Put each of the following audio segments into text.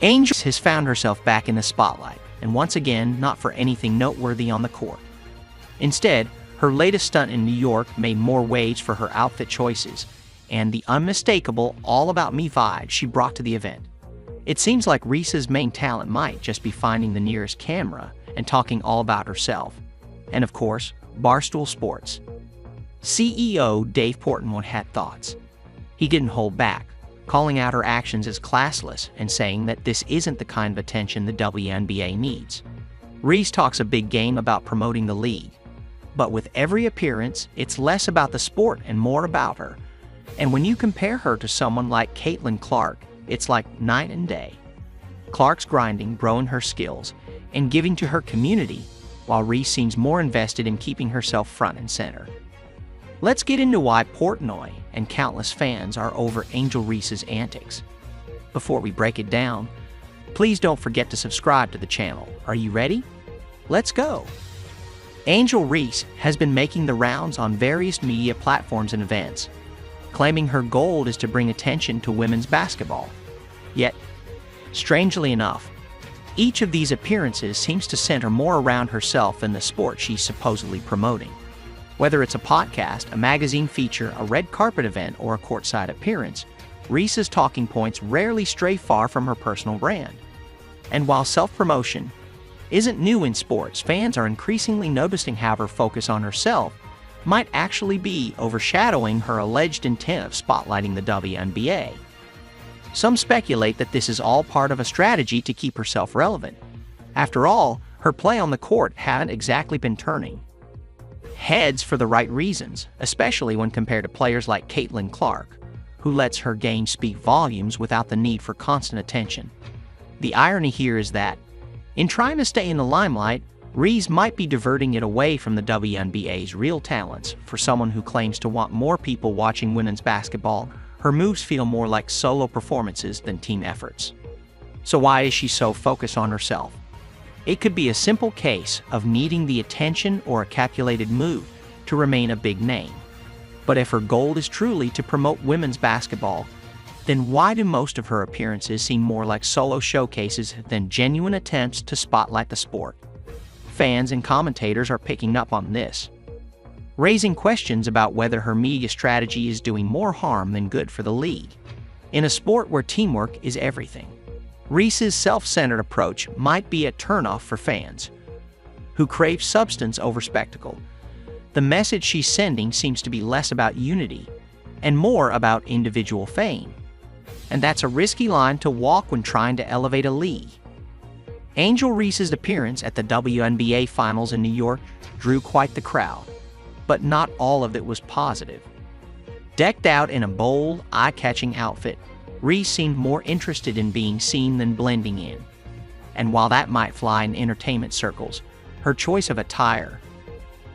Angel has found herself back in the spotlight, and once again, not for anything noteworthy on the court. Instead, her latest stunt in New York made more waves for her outfit choices and the unmistakable all-about-me vibe she brought to the event. It seems like Reese's main talent might just be finding the nearest camera and talking all about herself. And of course, Barstool Sports. CEO Dave Portnoy had thoughts. He didn't hold back, calling out her actions as classless and saying that this isn't the kind of attention the WNBA needs. Reese talks a big game about promoting the league, but with every appearance, it's less about the sport and more about her. And when you compare her to someone like Caitlin Clark, it's like night and day. Clark's grinding, growing her skills, and giving to her community, while Reese seems more invested in keeping herself front and center. Let's get into why Portnoy and countless fans are over Angel Reese's antics. Before we break it down, please don't forget to subscribe to the channel. Are you ready? Let's go! Angel Reese has been making the rounds on various media platforms and events, claiming her goal is to bring attention to women's basketball. Yet, strangely enough, each of these appearances seems to center more around herself than the sport she's supposedly promoting. Whether it's a podcast, a magazine feature, a red carpet event, or a courtside appearance, Reese's talking points rarely stray far from her personal brand. And while self-promotion isn't new in sports, fans are increasingly noticing how her focus on herself might actually be overshadowing her alleged intent of spotlighting the WNBA. Some speculate that this is all part of a strategy to keep herself relevant. After all, her play on the court hadn't exactly been turning heads for the right reasons, especially when compared to players like Caitlin Clark, who lets her game speak volumes without the need for constant attention. The irony here is that, in trying to stay in the limelight, Reese might be diverting it away from the WNBA's real talents. For someone who claims to want more people watching women's basketball, her moves feel more like solo performances than team efforts. So why is she so focused on herself? It could be a simple case of needing the attention or a calculated move to remain a big name. But if her goal is truly to promote women's basketball, then why do most of her appearances seem more like solo showcases than genuine attempts to spotlight the sport? Fans and commentators are picking up on this, raising questions about whether her media strategy is doing more harm than good for the league. In a sport where teamwork is everything, Reese's self-centered approach might be a turnoff for fans who crave substance over spectacle. The message she's sending seems to be less about unity and more about individual fame. And that's a risky line to walk when trying to elevate a league. Angel Reese's appearance at the WNBA Finals in New York drew quite the crowd, but not all of it was positive. Decked out in a bold, eye-catching outfit, Reese seemed more interested in being seen than blending in. And while that might fly in entertainment circles, her choice of attire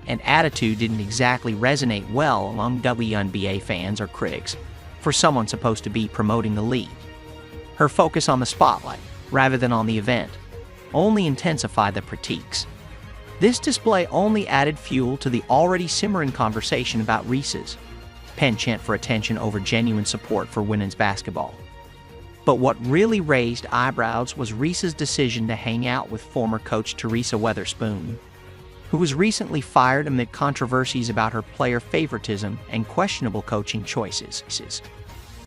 and attitude didn't exactly resonate well among WNBA fans or critics for someone supposed to be promoting the league. Her focus on the spotlight, rather than on the event, only intensified the critiques. This display only added fuel to the already simmering conversation about Reese's penchant for attention over genuine support for women's basketball. But what really raised eyebrows was Reese's decision to hang out with former coach Teresa Weatherspoon, who was recently fired amid controversies about her player favoritism and questionable coaching choices.